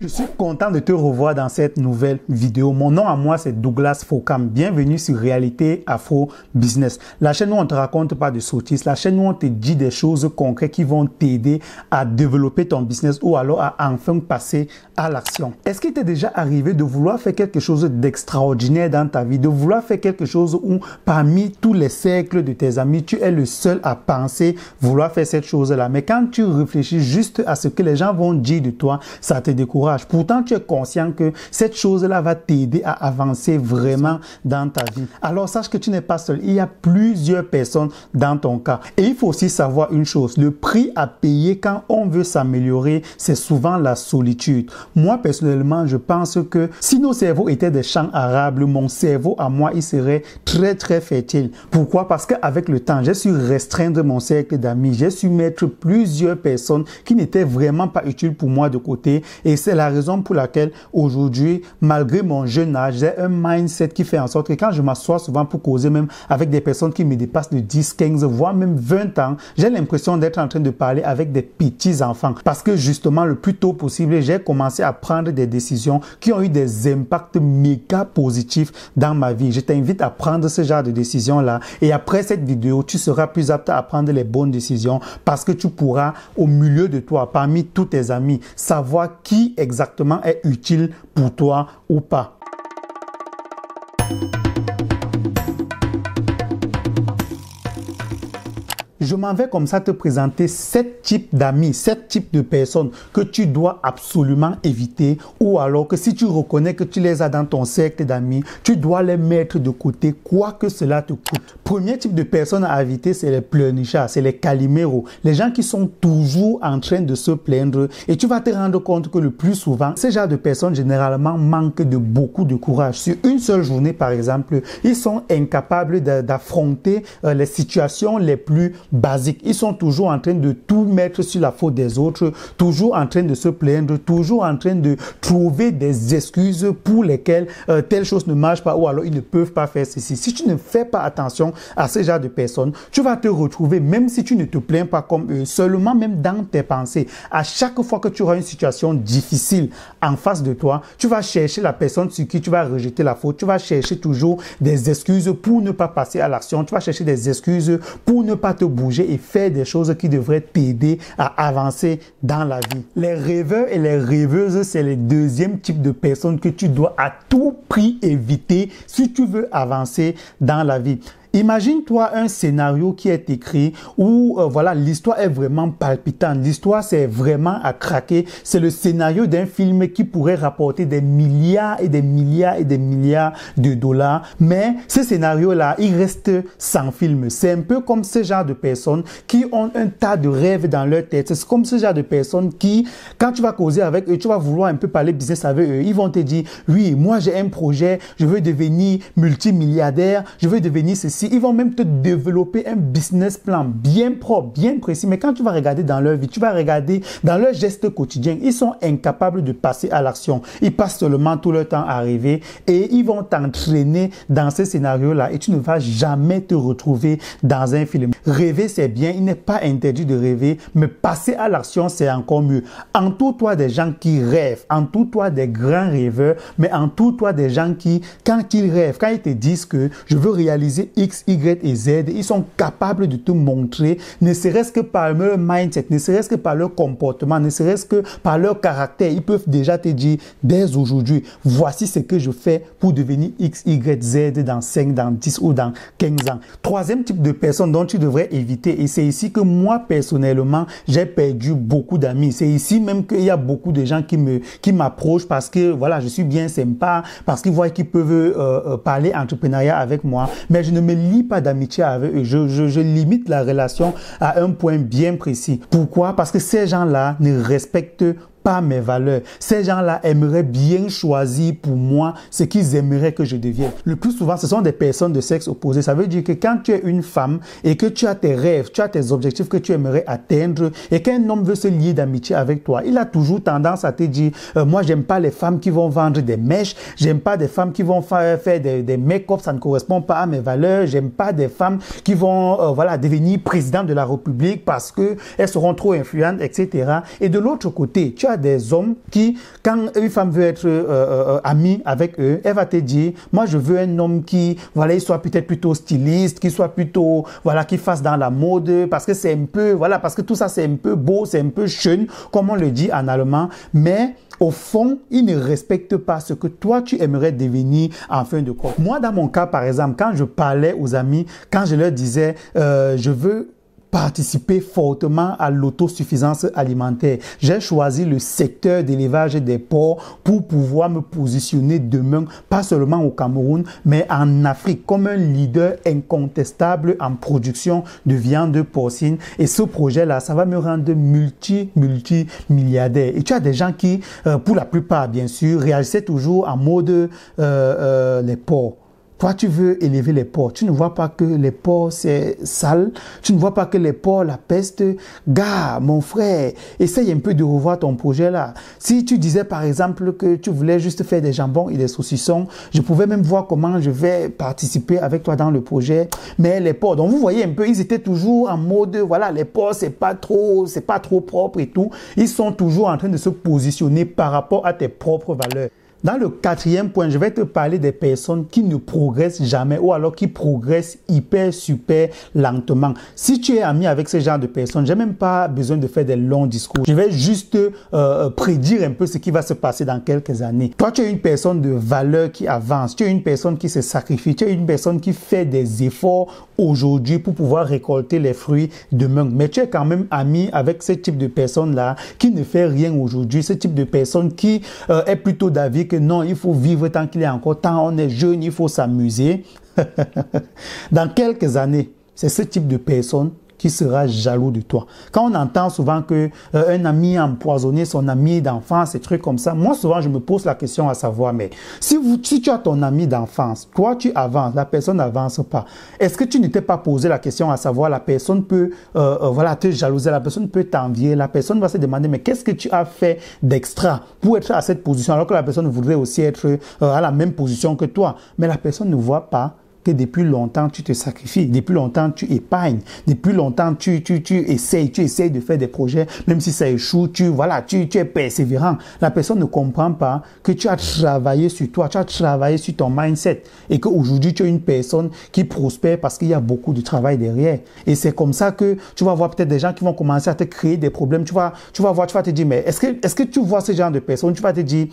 Je suis content de te revoir dans cette nouvelle vidéo. Mon nom à moi, c'est Douglas Fokam. Bienvenue sur Réalité Afro Business. La chaîne où on ne te raconte pas de sottises, la chaîne où on te dit des choses concrètes qui vont t'aider à développer ton business ou alors à enfin passer à l'action. Est-ce qu'il t'est déjà arrivé de vouloir faire quelque chose d'extraordinaire dans ta vie, de vouloir faire quelque chose où parmi tous les cercles de tes amis, tu es le seul à penser vouloir faire cette chose-là. Mais quand tu réfléchis juste à ce que les gens vont dire de toi, ça te décourage. Pourtant, tu es conscient que cette chose-là va t'aider à avancer vraiment dans ta vie. Alors, sache que tu n'es pas seul. Il y a plusieurs personnes dans ton cas. Et il faut aussi savoir une chose. Le prix à payer quand on veut s'améliorer, c'est souvent la solitude. Moi, personnellement, je pense que si nos cerveaux étaient des champs arables, mon cerveau à moi, il serait très fertile. Pourquoi? Parce qu'avec le temps, j'ai su restreindre mon cercle d'amis. J'ai su mettre plusieurs personnes qui n'étaient vraiment pas utiles pour moi de côté. Et c'est la raison pour laquelle aujourd'hui, malgré mon jeune âge, j'ai un mindset qui fait en sorte que quand je m'assois souvent pour causer même avec des personnes qui me dépassent de 10, 15, voire même 20 ans, j'ai l'impression d'être en train de parler avec des petits enfants. Parce que justement, le plus tôt possible, j'ai commencé à prendre des décisions qui ont eu des impacts méga positifs dans ma vie. Je t'invite à prendre ce genre de décisions-là. Et après cette vidéo, tu seras plus apte à prendre les bonnes décisions parce que tu pourras, au milieu de toi, parmi tous tes amis, savoir qui exactement est utile pour toi ou pas. Je m'en vais comme ça te présenter 7 types d'amis, 7 types de personnes que tu dois absolument éviter ou alors que si tu reconnais que tu les as dans ton cercle d'amis, tu dois les mettre de côté quoi que cela te coûte. Premier type de personnes à éviter, c'est les pleurnichards, c'est les caliméros, les gens qui sont toujours en train de se plaindre et tu vas te rendre compte que le plus souvent, ces genres de personnes généralement manquent de beaucoup de courage. Sur une seule journée par exemple, ils sont incapables d'affronter les situations les plus basiques. Ils sont toujours en train de tout mettre sur la faute des autres, toujours en train de se plaindre, toujours en train de trouver des excuses pour lesquelles telle chose ne marche pas ou alors ils ne peuvent pas faire ceci. Si tu ne fais pas attention à ce genre de personnes, tu vas te retrouver, même si tu ne te plains pas comme eux, seulement même dans tes pensées, à chaque fois que tu auras une situation difficile en face de toi, tu vas chercher la personne sur qui tu vas rejeter la faute, tu vas chercher toujours des excuses pour ne pas passer à l'action, tu vas chercher des excuses pour ne pas te bouger et faire des choses qui devraient t'aider à avancer dans la vie. Les rêveurs et les rêveuses, c'est le deuxième type de personnes que tu dois à tout prix éviter si tu veux avancer dans la vie. Imagine-toi un scénario qui est écrit où voilà, l'histoire est vraiment palpitante, l'histoire c'est vraiment à craquer, c'est le scénario d'un film qui pourrait rapporter des milliards et des milliards et des milliards de dollars, mais ce scénario-là, il reste sans film. C'est un peu comme ce genre de personnes qui ont un tas de rêves dans leur tête, c'est comme ce genre de personnes qui, quand tu vas causer avec eux, tu vas vouloir un peu parler business avec eux, ils vont te dire, oui, moi j'ai un projet, je veux devenir multimilliardaire, je veux devenir ceci. Ils vont même te développer un business plan bien propre, bien précis. Mais quand tu vas regarder dans leur vie, tu vas regarder dans leurs gestes quotidiens, ils sont incapables de passer à l'action. Ils passent seulement tout leur temps à rêver et ils vont t'entraîner dans ce scénario-là et tu ne vas jamais te retrouver dans un film. Rêver, c'est bien. Il n'est pas interdit de rêver, mais passer à l'action, c'est encore mieux. Entoure-toi des gens qui rêvent. Entoure-toi des grands rêveurs, mais entoure-toi des gens qui, quand ils rêvent, quand ils te disent que je veux réaliser X, Y et Z, ils sont capables de te montrer, ne serait-ce que par leur mindset, ne serait-ce que par leur comportement, ne serait-ce que par leur caractère, ils peuvent déjà te dire dès aujourd'hui, voici ce que je fais pour devenir X, Y, Z dans 5, dans 10 ou dans 15 ans. Troisième type de personne dont tu devrais éviter, et c'est ici que moi personnellement, j'ai perdu beaucoup d'amis. C'est ici même qu'il y a beaucoup de gens qui m'approchent parce que voilà, je suis bien sympa, parce qu'ils voient qu'ils peuvent parler entrepreneuriat avec moi, mais je ne me lie pas d'amitié avec eux. Je limite la relation à un point bien précis. Pourquoi? Parce que ces gens-là ne respectent pas mes valeurs. Ces gens-là aimeraient bien choisir pour moi ce qu'ils aimeraient que je devienne. Le plus souvent, ce sont des personnes de sexe opposé. Ça veut dire que quand tu es une femme et que tu as tes rêves, tu as tes objectifs que tu aimerais atteindre et qu'un homme veut se lier d'amitié avec toi, il a toujours tendance à te dire moi, j'aime pas les femmes qui vont vendre des mèches, j'aime pas des femmes qui vont faire des make-up, ça ne correspond pas à mes valeurs, j'aime pas des femmes qui vont voilà, devenir président de la République parce que elles seront trop influentes, etc. Et de l'autre côté, tu as des hommes qui, quand une femme veut être amie avec eux, elle va te dire, moi je veux un homme qui, voilà, il soit peut-être plutôt styliste, qui soit plutôt, voilà, qui fasse dans la mode, parce que c'est un peu, voilà, parce que tout ça c'est un peu beau, c'est un peu schön, comme on le dit en allemand, mais au fond, il ne respecte pas ce que toi, tu aimerais devenir en fin de compte. Moi, dans mon cas, par exemple, quand je parlais aux amis, quand je leur disais, je veux participer fortement à l'autosuffisance alimentaire. J'ai choisi le secteur d'élevage des porcs pour pouvoir me positionner demain, pas seulement au Cameroun, mais en Afrique, comme un leader incontestable en production de viande porcine. Et ce projet-là, ça va me rendre multimilliardaire. Et tu as des gens qui, pour la plupart, bien sûr, réagissaient toujours en mode les porcs. Toi, tu veux élever les porcs. Tu ne vois pas que les porcs, c'est sale. Tu ne vois pas que les porcs, la peste. Gars, mon frère, essaye un peu de revoir ton projet là. Si tu disais, par exemple, que tu voulais juste faire des jambons et des saucissons, je pouvais même voir comment je vais participer avec toi dans le projet. Mais les porcs, donc vous voyez un peu, ils étaient toujours en mode, voilà, les porcs, c'est pas trop propre et tout. Ils sont toujours en train de se positionner par rapport à tes propres valeurs. Dans le quatrième point, je vais te parler des personnes qui ne progressent jamais ou alors qui progressent super lentement. Si tu es ami avec ce genre de personnes, j'ai même pas besoin de faire des longs discours. Je vais juste prédire un peu ce qui va se passer dans quelques années. Toi, tu es une personne de valeur qui avance. Tu es une personne qui se sacrifie. Tu es une personne qui fait des efforts aujourd'hui pour pouvoir récolter les fruits demain. Mais tu es quand même ami avec ce type de personnes-là qui ne fait rien aujourd'hui. Ce type de personne qui est plutôt d'avis que non, il faut vivre tant qu'il est encore temps, on est jeune, il faut s'amuser. Dans quelques années, c'est ce type de personne qui sera jaloux de toi. Quand on entend souvent que un ami a empoisonné son ami d'enfance, ces trucs comme ça, moi souvent je me pose la question à savoir, mais si tu as ton ami d'enfance, toi tu avances, la personne n'avance pas, est-ce que tu ne t'es pas posé la question à savoir, la personne peut voilà, te jalouser, la personne peut t'envier, la personne va se demander, mais qu'est-ce que tu as fait d'extra pour être à cette position, alors que la personne voudrait aussi être à la même position que toi, mais la personne ne voit pas que depuis longtemps, tu te sacrifies, depuis longtemps, tu épargnes, depuis longtemps, tu essayes de faire des projets, même si ça échoue, tu es persévérant. La personne ne comprend pas que tu as travaillé sur toi, tu as travaillé sur ton mindset et qu'aujourd'hui, tu es une personne qui prospère parce qu'il y a beaucoup de travail derrière. Et c'est comme ça que tu vas voir peut-être des gens qui vont commencer à te créer des problèmes. Tu vas te dire, mais est-ce que tu vois ce genre de personnes? Tu vas te dire,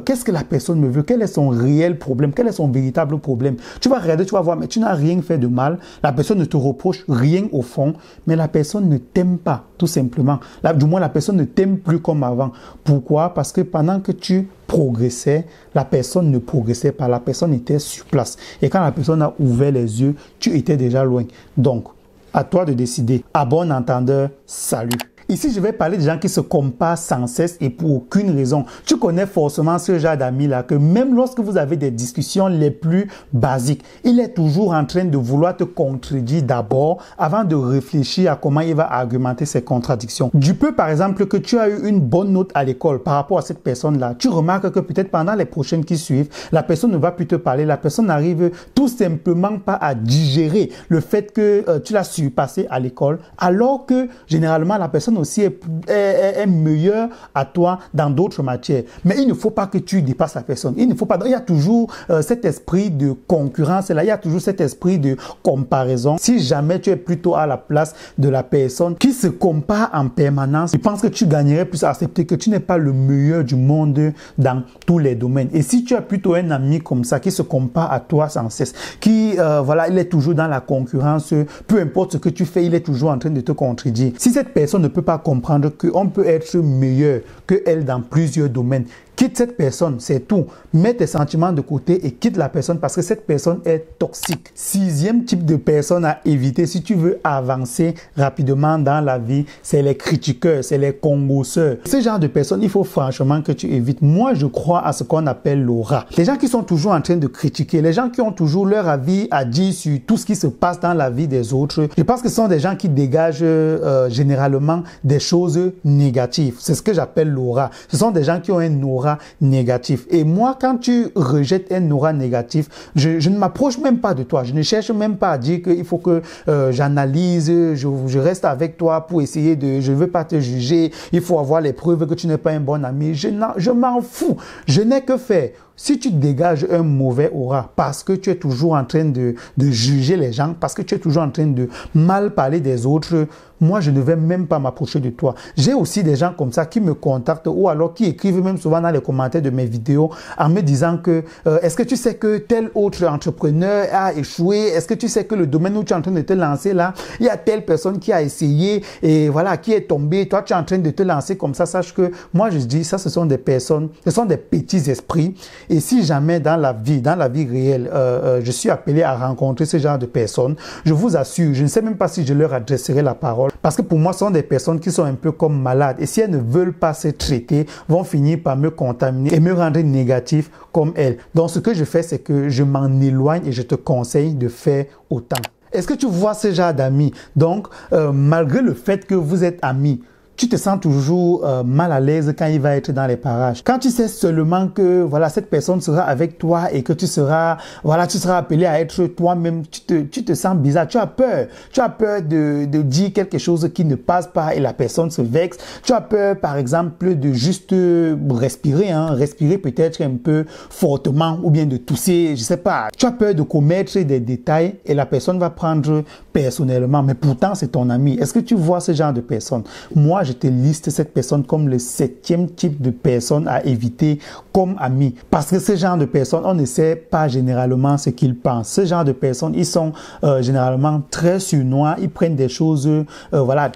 qu'est-ce que la personne me veut? Quel est son réel problème? Quel est son véritable problème? Tu vas regarder, tu vas voir, mais tu n'as rien fait de mal, la personne ne te reproche rien au fond, mais la personne ne t'aime pas, tout simplement. Du moins, la personne ne t'aime plus comme avant. Pourquoi? Parce que pendant que tu progressais, la personne ne progressait pas, la personne était sur place. Et quand la personne a ouvert les yeux, tu étais déjà loin. Donc, à toi de décider. À bon entendeur, salut. Ici, je vais parler de gens qui se comparent sans cesse et pour aucune raison. Tu connais forcément ce genre d'amis-là que même lorsque vous avez des discussions les plus basiques, il est toujours en train de vouloir te contredire d'abord avant de réfléchir à comment il va argumenter ses contradictions. Du peu, par exemple, que tu as eu une bonne note à l'école par rapport à cette personne-là, tu remarques que peut-être pendant les prochaines qui suivent, la personne ne va plus te parler, la personne n'arrive tout simplement pas à digérer le fait que tu l'as surpassé à l'école, alors que généralement la personne aussi est meilleur à toi dans d'autres matières. Mais il ne faut pas que tu dépasses la personne. Il ne faut pas. Il y a toujours cet esprit de concurrence là. Il y a toujours cet esprit de comparaison. Si jamais tu es plutôt à la place de la personne qui se compare en permanence, je pense que tu gagnerais plus à accepter que tu n'es pas le meilleur du monde dans tous les domaines. Et si tu as plutôt un ami comme ça qui se compare à toi sans cesse, qui voilà, il est toujours dans la concurrence, peu importe ce que tu fais, il est toujours en train de te contredire. Si cette personne ne peut pas comprendre qu'on peut être meilleur qu'elle dans plusieurs domaines, quitte cette personne, c'est tout. Mets tes sentiments de côté et quitte la personne parce que cette personne est toxique. Sixième type de personne à éviter si tu veux avancer rapidement dans la vie, c'est les critiqueurs, c'est les congosseurs. Ce genre de personnes, il faut franchement que tu évites. Moi, je crois à ce qu'on appelle l'aura. Les gens qui sont toujours en train de critiquer, les gens qui ont toujours leur avis à dire sur tout ce qui se passe dans la vie des autres, je pense que ce sont des gens qui dégagent généralement des choses négatives. C'est ce que j'appelle l'aura. Ce sont des gens qui ont un aura aura négatif. Et moi, quand tu rejettes un aura négatif, je ne m'approche même pas de toi. Je ne cherche même pas à dire qu'il faut que j'analyse, je reste avec toi pour essayer de... Je ne veux pas te juger, il faut avoir les preuves que tu n'es pas un bon ami. Je m'en fous. Je n'ai que faire. Si tu dégages un mauvais aura parce que tu es toujours en train de juger les gens, parce que tu es toujours en train de mal parler des autres, moi, je ne vais même pas m'approcher de toi. J'ai aussi des gens comme ça qui me contactent ou alors qui écrivent même souvent dans les commentaires de mes vidéos en me disant que est-ce que tu sais que tel autre entrepreneur a échoué? Est-ce que tu sais que le domaine où tu es en train de te lancer là, il y a telle personne qui a essayé et voilà, qui est tombée. Toi, tu es en train de te lancer comme ça. Sache que moi, je dis ça, ce sont des personnes, ce sont des petits esprits. Et si jamais dans la vie réelle, je suis appelé à rencontrer ce genre de personnes, je vous assure, je ne sais même pas si je leur adresserai la parole. Parce que pour moi, ce sont des personnes qui sont un peu comme malades. Et si elles ne veulent pas se traiter, vont finir par me contaminer et me rendre négatif comme elles. Donc, ce que je fais, c'est que je m'en éloigne et je te conseille de faire autant. Est-ce que tu vois ce genre d'amis? Donc, malgré le fait que vous êtes amis, tu te sens toujours mal à l'aise quand il va être dans les parages. Quand tu sais seulement que voilà, cette personne sera avec toi et que tu seras appelé à être toi-même, tu te sens bizarre, tu as peur. Tu as peur de dire quelque chose qui ne passe pas et la personne se vexe. Tu as peur, par exemple, de juste respirer, respirer peut-être un peu fortement ou bien de tousser, je sais pas. Tu as peur de commettre des détails et la personne va prendre personnellement, mais pourtant c'est ton ami. Est-ce que tu vois ce genre de personne? Moi, je te liste cette personne comme le 7e type de personne à éviter comme ami. Parce que ce genre de personnes, on ne sait pas généralement ce qu'ils pensent. Ce genre de personnes, ils sont généralement très surnois, ils prennent des choses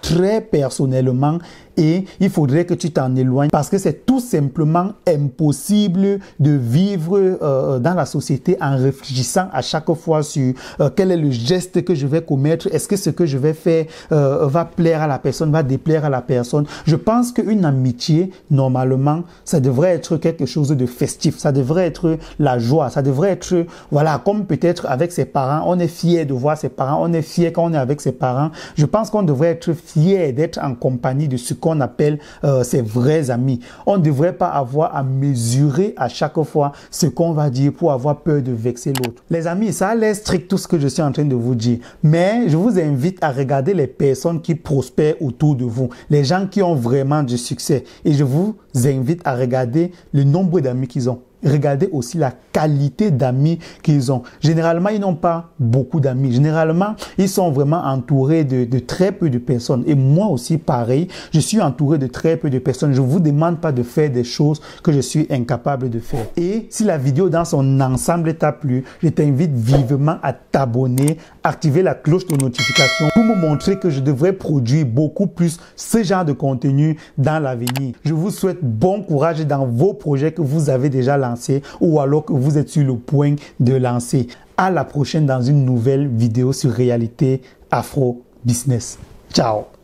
très personnellement. Et il faudrait que tu t'en éloignes parce que c'est tout simplement impossible de vivre dans la société en réfléchissant à chaque fois sur quel est le geste que je vais commettre. Est-ce que ce que je vais faire va plaire à la personne, va déplaire à la personne? Je pense qu'une amitié, normalement, ça devrait être quelque chose de festif. Ça devrait être la joie. Ça devrait être, voilà, comme peut-être avec ses parents. On est fier de voir ses parents. On est fier quand on est avec ses parents. Je pense qu'on devrait être fier d'être en compagnie de ce qu'on appelle ses vrais amis. On ne devrait pas avoir à mesurer à chaque fois ce qu'on va dire pour avoir peur de vexer l'autre. Les amis, ça a l'air strict tout ce que je suis en train de vous dire, mais je vous invite à regarder les personnes qui prospèrent autour de vous, les gens qui ont vraiment du succès, et je vous invite à regarder le nombre d'amis qu'ils ont. Regardez aussi la qualité d'amis qu'ils ont. Généralement, ils n'ont pas beaucoup d'amis. Généralement, ils sont vraiment entourés de très peu de personnes. Et moi aussi, pareil, je suis entouré de très peu de personnes. Je ne vous demande pas de faire des choses que je suis incapable de faire. Et si la vidéo dans son ensemble t'a plu, je t'invite vivement à t'abonner, activer la cloche de notification pour me montrer que je devrais produire beaucoup plus ce genre de contenu dans l'avenir. Je vous souhaite bon courage dans vos projets que vous avez déjà lancés ou alors que vous êtes sur le point de lancer. À la prochaine dans une nouvelle vidéo sur Réalité Afro Business. Ciao!